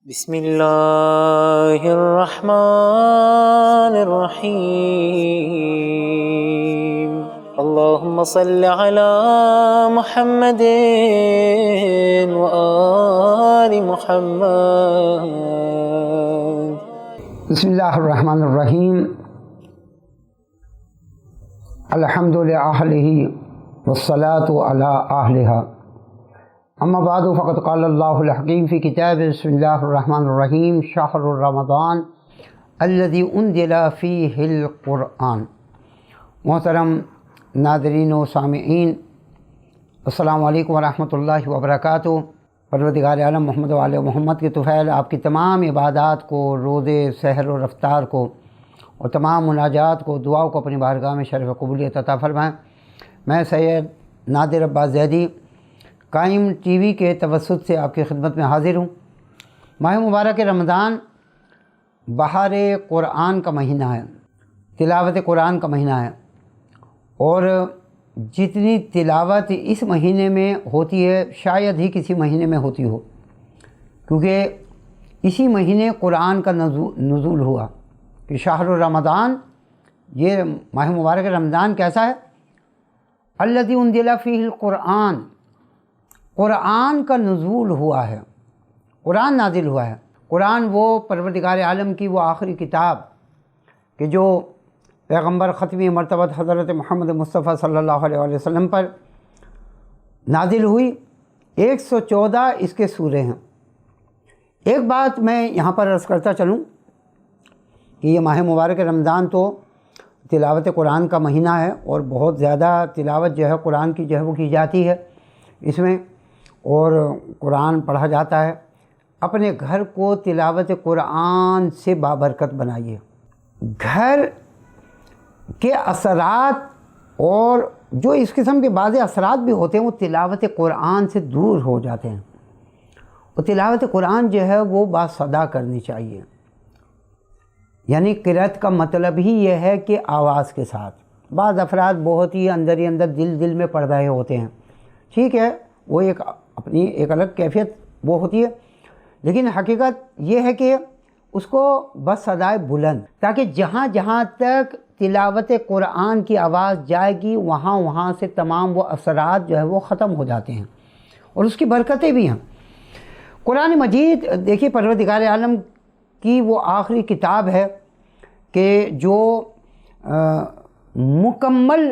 بسم اللہ الرحمن الرحیم اللہم صل علی محمد وآل محمد۔ بسم اللہ الرحمن الرحیم الحمد للہ والصلاة علی اہلہا اما بعد فقد قال اللہ الحکیم فی کتاب بسم اللہ الرحمن الرحیم شہر رمضان الذی انزل فیہ القرآن۔ محترم ناظرین و سامعین، السلام علیکم ورحمۃ اللہ وبرکاتہ۔ پروردگار عالم محمد و آل محمد کے طفیل آپ کی تمام عبادات کو، روزے، سحر و رفتار کو اور تمام مناجات کو، دعاؤں کو اپنی بارگاہ میں شرف قبولیت عطا فرمائیں۔ میں سید نادر عباس زیدی قائم ٹی وی کے توسط سے آپ کی خدمت میں حاضر ہوں۔ ماہ مبارک رمضان بہار قرآن کا مہینہ ہے، تلاوت قرآن کا مہینہ ہے، اور جتنی تلاوت اس مہینے میں ہوتی ہے شاید ہی کسی مہینے میں ہوتی ہو، کیونکہ اسی مہینے قرآن کا نزول ہوا کہ شہر رمضان، یہ ماہ مبارک رمضان کیسا ہے؟ الذی انزل فیہ القرآن، قرآن کا نزول ہوا ہے، قرآن نازل ہوا ہے۔ قرآن وہ پروردگار عالم کی وہ آخری کتاب کہ جو پیغمبر ختمی مرتبت حضرت محمد مصطفیٰ صلی اللہ علیہ وسلم پر نازل ہوئی۔ 114 اس کے سورے ہیں۔ ایک بات میں یہاں پر عرض کرتا چلوں کہ یہ ماہ مبارک رمضان تو تلاوت قرآن کا مہینہ ہے، اور بہت زیادہ تلاوت جو ہے قرآن کی جو ہے وہ کی جاتی ہے اس میں، اور قرآن پڑھا جاتا ہے۔ اپنے گھر کو تلاوت قرآن سے بابرکت بنائیے۔ گھر کے اثرات اور جو اس قسم کے بعض اثرات بھی ہوتے ہیں وہ تلاوت قرآن سے دور ہو جاتے ہیں، اور تلاوت قرآن جو ہے وہ باصدا کرنی چاہیے۔ یعنی قرأت کا مطلب ہی یہ ہے کہ آواز کے ساتھ۔ بعض افراد بہت ہی اندر دل میں پڑھ رہے ہوتے ہیں، ٹھیک ہے، وہ ایک اپنی ایک الگ کیفیت وہ ہوتی ہے، لیکن حقیقت یہ ہے کہ اس کو بس صدائے بلند، تاکہ جہاں جہاں تک تلاوت قرآن کی آواز جائے گی وہاں سے تمام وہ اثرات جو ہے وہ ختم ہو جاتے ہیں، اور اس کی برکتیں بھی ہیں۔ قرآن مجید دیکھیے پروردگار عالم کی وہ آخری کتاب ہے کہ جو مکمل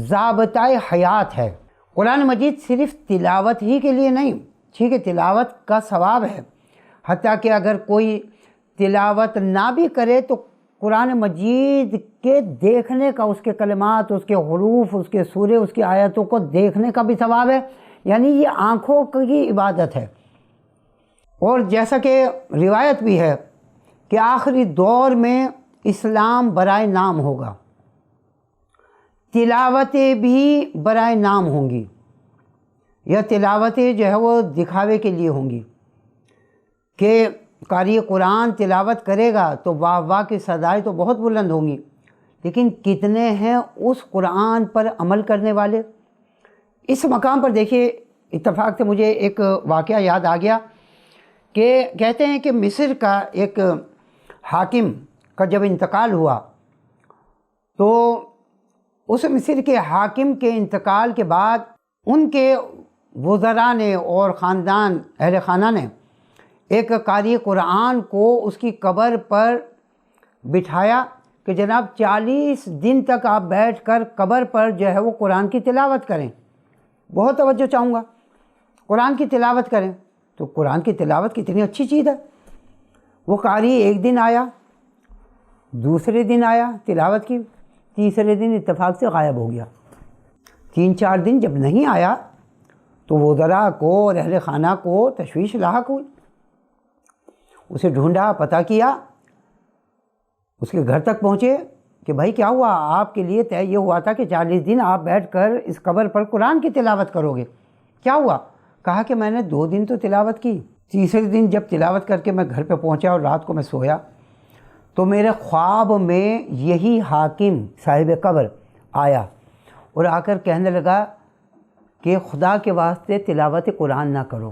ضابطۂ حیات ہے۔ قرآن مجید صرف تلاوت ہی کے لیے نہیں، ٹھیک ہے، تلاوت کا ثواب ہے، حتیٰ کہ اگر کوئی تلاوت نہ بھی کرے تو قرآن مجید کے دیکھنے کا، اس کے کلمات، اس کے حروف، اس کے سورے، اس کی آیتوں کو دیکھنے کا بھی ثواب ہے۔ یعنی یہ آنکھوں کی عبادت ہے۔ اور جیسا کہ روایت بھی ہے کہ آخری دور میں اسلام برائے نام ہوگا، تلاوتیں بھی برائے نام ہوں گی، یا تلاوتیں جو ہے وہ دکھاوے کے لیے ہوں گی کہ قاری قرآن تلاوت کرے گا تو واہ واہ کی صدائیں تو بہت بلند ہوں گی، لیکن کتنے ہیں اس قرآن پر عمل کرنے والے؟ اس مقام پر دیکھیے اتفاق سے مجھے ایک واقعہ یاد آ گیا کہ کہتے ہیں کہ مصر کا ایک حاکم کا جب انتقال ہوا تو اس مصر کے حاکم کے انتقال کے بعد ان کے وزراء نے اور خاندان اہل خانہ نے ایک قاری قرآن کو اس کی قبر پر بٹھایا کہ جناب 40 دن تک آپ بیٹھ کر قبر پر جو ہے وہ قرآن کی تلاوت کریں۔ بہت توجہ چاہوں گا، قرآن کی تلاوت کریں۔ تو قرآن کی تلاوت کتنی اچھی چیز ہے۔ وہ قاری ایک دن آیا، دوسرے دن آیا تلاوت کی، تیسرے دن اتفاق سے غائب ہو گیا۔ 3-4 دن جب نہیں آیا تو وزراء کو اور اہل خانہ کو تشویش لاحق ہوئی۔ اسے ڈھونڈا، پتہ کیا، اس کے گھر تک پہنچے کہ بھائی کیا ہوا؟ آپ کے لیے طے یہ ہوا تھا کہ 40 دن آپ بیٹھ کر اس قبر پر قرآن کی تلاوت کرو گے، کیا ہوا؟ کہا کہ میں نے 2 دن تو تلاوت کی، تیسرے دن جب تلاوت کر کے میں گھر پہ پہنچا اور رات کو میں سویا تو میرے خواب میں یہی حاکم صاحب قبر آیا اور آ کر کہنے لگا کہ خدا کے واسطے تلاوت قرآن نہ کرو،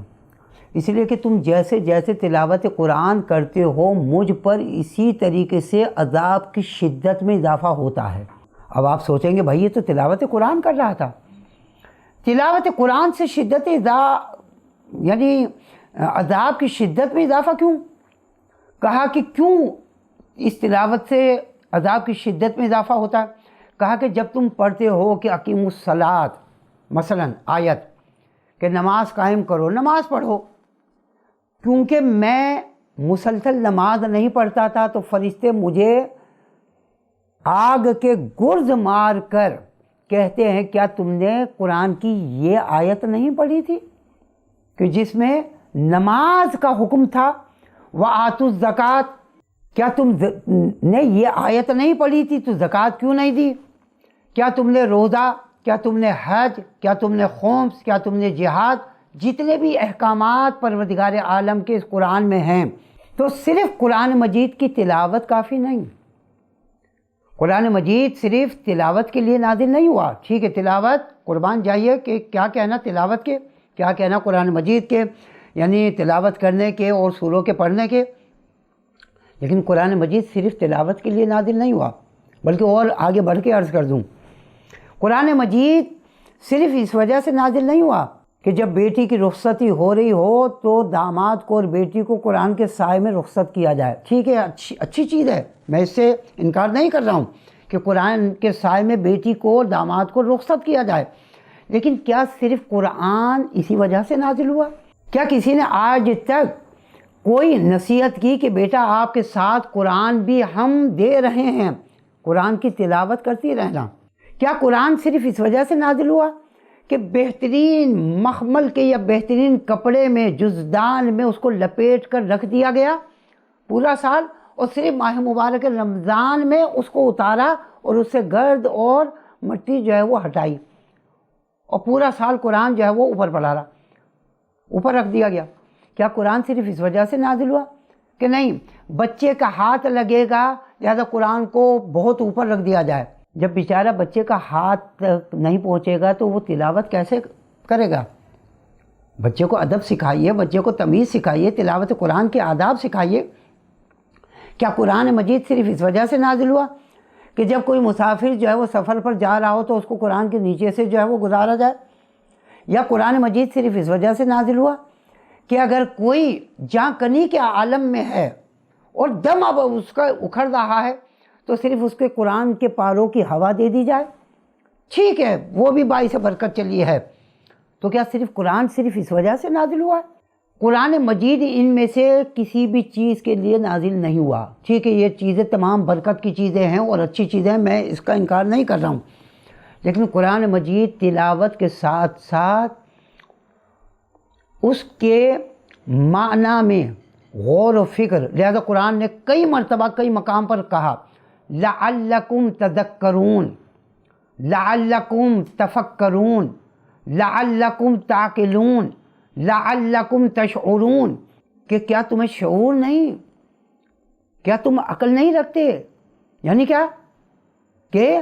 اس لیے کہ تم جیسے جیسے تلاوت قرآن کرتے ہو مجھ پر اسی طریقے سے عذاب کی شدت میں اضافہ ہوتا ہے۔ اب آپ سوچیں گے بھائی یہ تو تلاوت قرآن کر رہا تھا، تلاوت قرآن سے شدت یعنی عذاب کی شدت میں اضافہ کیوں؟ کہا کہ کیوں اس تلاوت سے عذاب کی شدت میں اضافہ ہوتا ہے؟ کہا کہ جب تم پڑھتے ہو کہ اقیموا الصلاۃ، مثلا آیت کہ نماز قائم کرو، نماز پڑھو، کیونکہ میں مسلسل نماز نہیں پڑھتا تھا تو فرشتے مجھے آگ کے گرز مار کر کہتے ہیں کیا تم نے قرآن کی یہ آیت نہیں پڑھی تھی کہ جس میں نماز کا حکم تھا، وآتوا الزکوٰۃ، کیا تم نے یہ آیت نہیں پڑھی تھی تو زکوٰۃ کیوں نہیں دی؟ کیا تم نے روزہ، کیا تم نے حج، کیا تم نے خمس، کیا تم نے جہاد، جتنے بھی احکامات پروردگار عالم کے اس قرآن میں ہیں، تو صرف قرآن مجید کی تلاوت کافی نہیں۔ قرآن مجید صرف تلاوت کے لیے نازل نہیں ہوا، ٹھیک ہے تلاوت قربان جائیے کہ کیا کہنا تلاوت کے، کیا کہنا قرآن مجید کے، یعنی تلاوت کرنے کے اور سوروں کے پڑھنے کے، لیکن قرآن مجید صرف تلاوت کے لیے نازل نہیں ہوا، بلکہ اور آگے بڑھ کے عرض کر دوں، قرآن مجید صرف اس وجہ سے نازل نہیں ہوا کہ جب بیٹی کی رخصتی ہو رہی ہو تو داماد کو اور بیٹی کو قرآن کے سائے میں رخصت کیا جائے، ٹھیک ہے اچھی چیز ہے، میں اس سے انکار نہیں کر رہا ہوں کہ قرآن کے سائے میں بیٹی کو اور داماد کو رخصت کیا جائے، لیکن کیا صرف قرآن اسی وجہ سے نازل ہوا؟ کیا کسی نے آج تک کوئی نصیحت کی کہ بیٹا آپ کے ساتھ قرآن بھی ہم دے رہے ہیں، قرآن کی تلاوت کرتی رہنا؟ کیا قرآن صرف اس وجہ سے نازل ہوا کہ بہترین مخمل کے یا بہترین کپڑے میں جزدان میں اس کو لپیٹ کر رکھ دیا گیا پورا سال، اور صرف ماہ مبارک رمضان میں اس کو اتارا اور اس سے گرد اور مٹی جو ہے وہ ہٹائی، اور پورا سال قرآن جو ہے وہ اوپر پڑھا رہا، اوپر رکھ دیا گیا؟ کیا قرآن صرف اس وجہ سے نازل ہوا کہ نہیں بچے کا ہاتھ لگے گا لہذا قرآن کو بہت اوپر رکھ دیا جائے؟ جب بیچارہ بچے کا ہاتھ تک نہیں پہنچے گا تو وہ تلاوت کیسے کرے گا؟ بچے کو ادب سکھائیے، بچے کو تمیز سکھائیے، تلاوت قرآن کے آداب سکھائیے۔ کیا قرآن مجید صرف اس وجہ سے نازل ہوا کہ جب کوئی مسافر جو ہے وہ سفر پر جا رہا ہو تو اس کو قرآن کے نیچے سے جو ہے وہ گزارا جائے؟ یا قرآن مجید صرف اس وجہ سے نازل ہوا کہ اگر کوئی جاں کنی کے عالم میں ہے اور دم اب اس کا اکھڑ رہا ہے تو صرف اس کے قرآن کے پاروں کی ہوا دے دی جائے؟ ٹھیک ہے وہ بھی باعث برکت چلی ہے، تو کیا صرف قرآن صرف اس وجہ سے نازل ہوا؟ قرآن مجید ان میں سے کسی بھی چیز کے لیے نازل نہیں ہوا، ٹھیک ہے یہ چیزیں تمام برکت کی چیزیں ہیں اور اچھی چیزیں ہیں، میں اس کا انکار نہیں کر رہا ہوں، لیکن قرآن مجید تلاوت کے ساتھ ساتھ اس کے معنی میں غور و فکر، لہذا قرآن نے کئی مرتبہ کئی مقام پر کہا لعلکم تذکرون، لعلکم تفکرون، لعلکم تعقلون، لعلکم تشعرون، کہ کیا تمہیں شعور نہیں، کیا تم عقل نہیں رکھتے؟ یعنی کیا کہ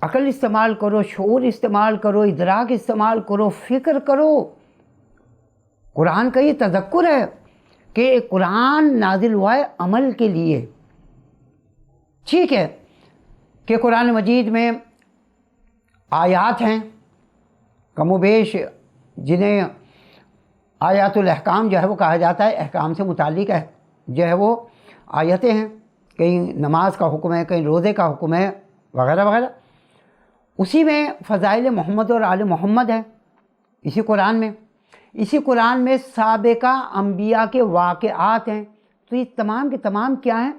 عقل استعمال کرو، شعور استعمال کرو، ادراک استعمال کرو، فکر کرو۔ قرآن کا یہ تذکر ہے کہ قرآن نازل ہوا ہے عمل کے لیے، ٹھیک ہے کہ قرآن مجید میں آیات ہیں کم و بیش جنہیں آیات الاحکام جو ہے وہ کہا جاتا ہے، احکام سے متعلق ہے جو ہے وہ آیتیں ہیں، کہیں نماز کا حکم ہے، کہیں روزے کا حکم ہے وغیرہ وغیرہ، اسی میں فضائل محمد اور آل محمد ہے اسی قرآن میں سابقہ انبیاء کے واقعات ہیں، تو یہ تمام کے تمام کیا ہیں؟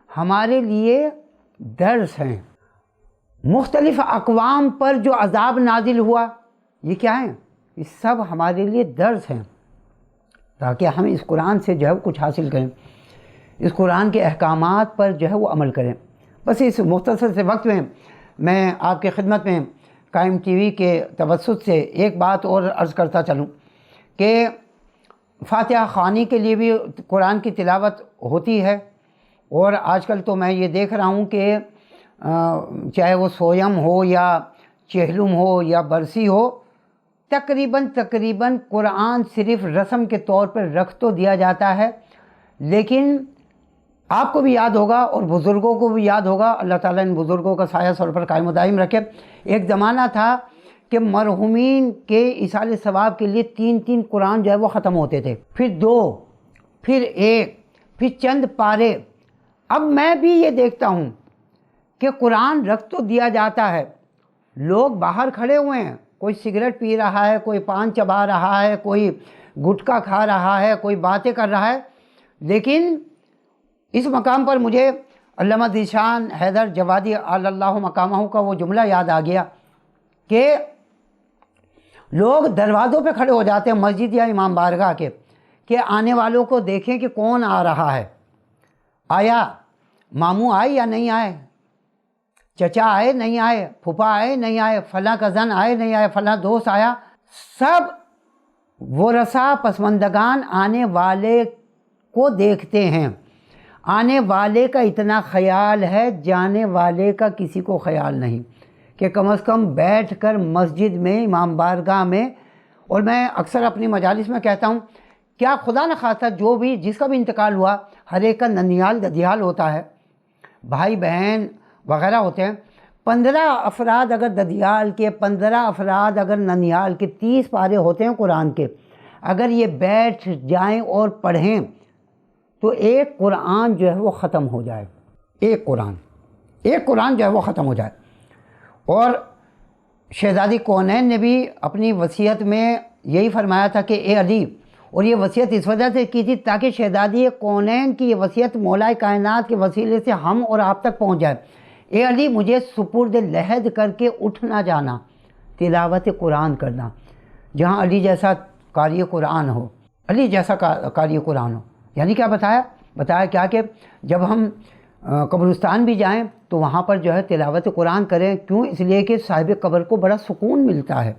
ہمارے لیے درس ہیں۔ مختلف اقوام پر جو عذاب نازل ہوا یہ کیا ہیں؟ یہ سب ہمارے لیے درس ہیں تاکہ ہم اس قرآن سے جو ہے کچھ حاصل کریں، اس قرآن کے احکامات پر جو ہے وہ عمل کریں۔ بس اس مختصر سے وقت میں آپ کے خدمت میں قائم ٹی وی کے توسط سے ایک بات اور عرض کرتا چلوں کہ فاتحہ خوانی کے لیے بھی قرآن کی تلاوت ہوتی ہے، اور آج کل تو میں یہ دیکھ رہا ہوں کہ چاہے وہ سویم ہو یا چہلم ہو یا برسی ہو، تقریباً قرآن صرف رسم کے طور پر رکھ تو دیا جاتا ہے، لیکن آپ کو بھی یاد ہوگا اور بزرگوں کو بھی یاد ہوگا، اللہ تعالیٰ ان بزرگوں کا سایہ سر پر قائم و دائم رکھے۔ ایک زمانہ تھا کہ مرحومین کے ایصال ثواب کے لیے 3 قرآن جو ہے وہ ختم ہوتے تھے، پھر 2، پھر 1، پھر چند پارے۔ اب میں بھی یہ دیکھتا ہوں کہ قرآن رکھ تو دیا جاتا ہے، لوگ باہر کھڑے ہوئے ہیں، کوئی سگریٹ پی رہا ہے، کوئی پان چبا رہا ہے، کوئی گٹکا کھا رہا ہے، کوئی باتیں کر رہا ہے، لیکن اس مقام پر مجھے علامہ ذیشان حیدر جوادی علی اللہ مقامہ کا وہ جملہ یاد آ گیا کہ لوگ دروازوں پہ کھڑے ہو جاتے ہیں مسجد یا امام بارگاہ کے کہ آنے والوں کو دیکھیں کہ کون آ رہا ہے، آیا ماموں آئے یا نہیں آئے، چچا آئے نہیں آئے، پھوپھا آئے نہیں آئے، فلاں کزن آئے نہیں آئے، فلاں دوست آیا۔ سب ورثہ پسماندگان آنے والے کو دیکھتے ہیں، آنے والے کا اتنا خیال ہے، جانے والے کا کسی کو خیال نہیں کہ کم از کم بیٹھ کر مسجد میں امام بارگاہ میں۔ اور میں اکثر اپنی مجالس میں کہتا ہوں، کیا خدا نخواستہ جو بھی جس کا بھی انتقال ہوا، ہر ایک کا ننیال ددیال ہوتا ہے، بھائی بہن وغیرہ ہوتے ہیں، 15 افراد اگر ددیال کے، 15 افراد اگر ننیال کے، 30 پارے ہوتے ہیں قرآن کے، اگر یہ بیٹھ جائیں اور پڑھیں تو ایک قرآن جو ہے وہ ختم ہو جائے، ایک قرآن جو ہے وہ ختم ہو جائے۔ اور شہزادی کونین نے بھی اپنی وصیت میں یہی فرمایا تھا کہ اے علی، اور یہ وصیت اس وجہ سے کی تھی تاکہ شہزادی کونین کی یہ وصیت مولا کائنات کے وسیلے سے ہم اور آپ تک پہنچ جائے۔ اے علی، مجھے سپرد لحد کر کے اٹھ نہ جانا، تلاوت قرآن کرنا، جہاں علی جیسا قاری قرآن ہو، علی جیسا قاری قرآن ہو۔ یعنی کیا بتایا کیا کہ جب ہم قبرستان بھی جائیں تو وہاں پر جو ہے تلاوت قرآن کریں، کیوں؟ اس لیے کہ صاحب قبر کو بڑا سکون ملتا ہے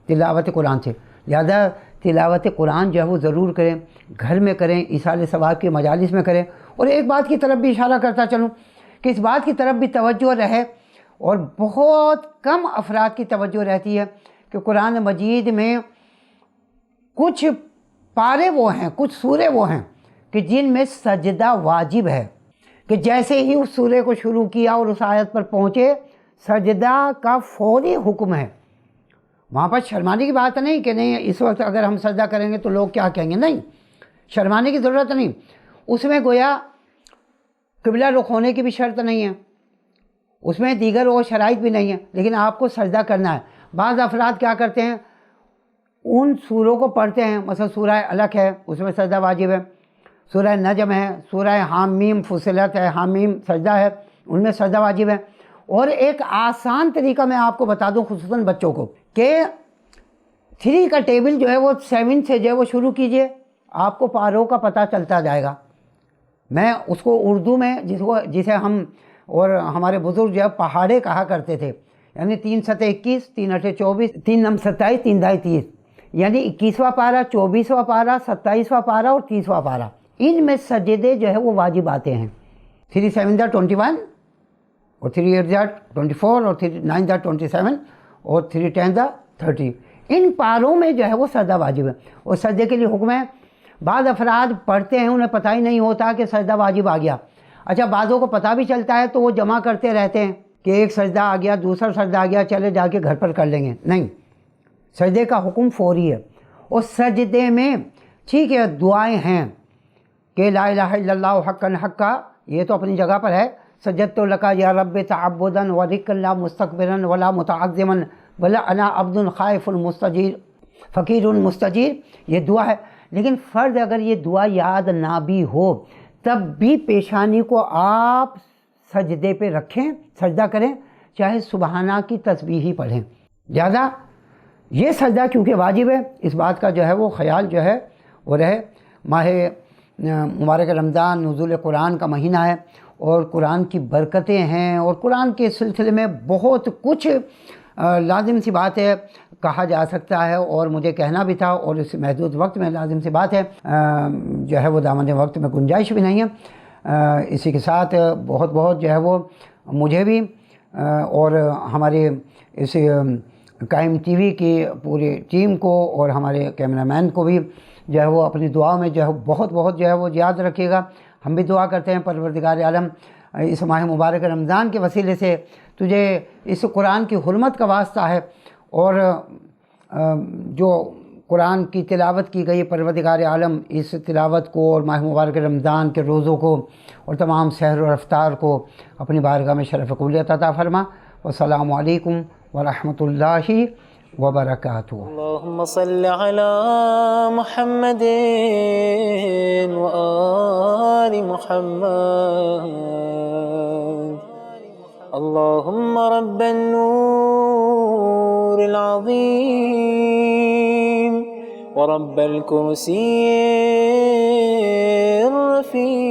تلاوت قرآن سے، لہذا تلاوت قرآن جو ہے وہ ضرور کریں، گھر میں کریں، ایصال ثواب کے مجالس میں کریں۔ اور ایک بات کی طرف بھی اشارہ کرتا چلوں کہ اس بات کی طرف بھی توجہ رہے، اور بہت کم افراد کی توجہ رہتی ہے کہ قرآن مجید میں کچھ پارے وہ ہیں، کچھ سورے وہ ہیں کہ جن میں سجدہ واجب ہے، کہ جیسے ہی اس سورے کو شروع کیا اور اس آیت پر پہنچے، سجدہ کا فوری حکم ہے۔ وہاں پر شرمانے کی بات نہیں کہ نہیں اس وقت اگر ہم سجدہ کریں گے تو لوگ کیا کہیں گے، نہیں، شرمانے کی ضرورت نہیں۔ اس میں گویا قبلہ رخ ہونے کی بھی شرط نہیں ہے، اس میں دیگر وہ شرائط بھی نہیں ہے، لیکن آپ کو سجدہ کرنا ہے۔ بعض افراد کیا کرتے ہیں، ان سوروں کو پڑھتے ہیں، مثلا سورہ الق ہے، اس میں سجدہ واجب ہے، سورہ نجم ہے، سورہ حامیم فصلت ہے، حامیم سجدہ ہے، ان میں سجدہ واجب ہے۔ اور ایک آسان طریقہ میں آپ کو بتا دوں، خصوصاً بچوں کو، کہ 3 کا ٹیبل جو ہے وہ 7 سے جو ہے وہ شروع کیجئے، آپ کو پاروں کا پتہ چلتا جائے گا۔ میں اس کو اردو میں جسے ہم اور ہمارے بزرگ جو ہے پہاڑے کہا کرتے تھے، یعنی 3 × 21، 3 × 24، 3 × 27، 3 × 30، یعنی 21واں پارہ، 24واں پارہ، 27واں پارہ اور 30واں پارہ، ان میں سجدے جو ہے وہ واجب آتے ہیں۔ 3 × 7 = 21 اور 3 × 8 = 24 اور 3 × 9 = 27 اور 3 × 10 = 30۔ ان پاروں میں جو ہے وہ سجدہ واجب ہے، اور سجدے کے لیے حکم ہے۔ بعض افراد پڑھتے ہیں، انہیں پتہ ہی نہیں ہوتا کہ سجدہ واجب آ گیا۔ اچھا، بعضوں کو پتہ بھی چلتا ہے تو وہ جمع کرتے رہتے ہیں کہ ایک سجدہ آ گیا، دوسرا سجدہ آ گیا، چلے جا کے گھر پر کر لیں گے، نہیں، سجدے کا حکم فوری ہے۔ اور سجدے میں ٹھیک ہے دعائیں ہیں کہ لا الہ الا اللہ حقا حقا، یہ تو اپنی جگہ پر ہے، سجدت لک یا رب تعبدا ورکا لا مستکبرا ولا متعظما ولا انا عبد خائف مستجیر فقیر مستجیر، یہ دعا ہے۔ لیکن فرض اگر یہ دعا یاد نہ بھی ہو، تب بھی پیشانی کو آپ سجدے پہ رکھیں، سجدہ کریں، چاہے سبحانہ کی تسبیح ہی پڑھیں۔ لہذا یہ سجدہ کیونکہ واجب ہے، اس بات کا جو ہے وہ خیال جو ہے وہ رہے۔ ماہ مبارک رمضان نزول قرآن کا مہینہ ہے، اور قرآن کی برکتیں ہیں، اور قرآن کے سلسلے میں بہت کچھ لازم سی بات ہے کہا جا سکتا ہے، اور مجھے کہنا بھی تھا، اور اس محدود وقت میں لازم سی بات ہے جو ہے وہ دامن وقت میں گنجائش بھی نہیں ہے۔ اسی کے ساتھ بہت جو ہے وہ مجھے بھی اور ہمارے اس قائم ٹی وی کی پوری ٹیم کو اور ہمارے کیمرہ مین کو بھی جو ہے وہ اپنی دعا میں جو ہے بہت بہت جو ہے وہ یاد رکھیے گا۔ ہم بھی دعا کرتے ہیں پروردگار عالم اس ماہ مبارک رمضان کے وسیلے سے تجھے اس قرآن کی حرمت کا واسطہ ہے، اور جو قرآن کی تلاوت کی گئی پروردگار عالم اس تلاوت کو اور ماہ مبارک رمضان کے روزوں کو اور تمام سحر و افطار کو اپنی بارگاہ میں شرف قبولیت عطا فرما۔ والسلام علیکم ورحمۃ اللہ وبرکاتہ۔ اللهم صل على محمد وآل محمد، اللهم رب النور العظيم ورب الكرسي الرفيع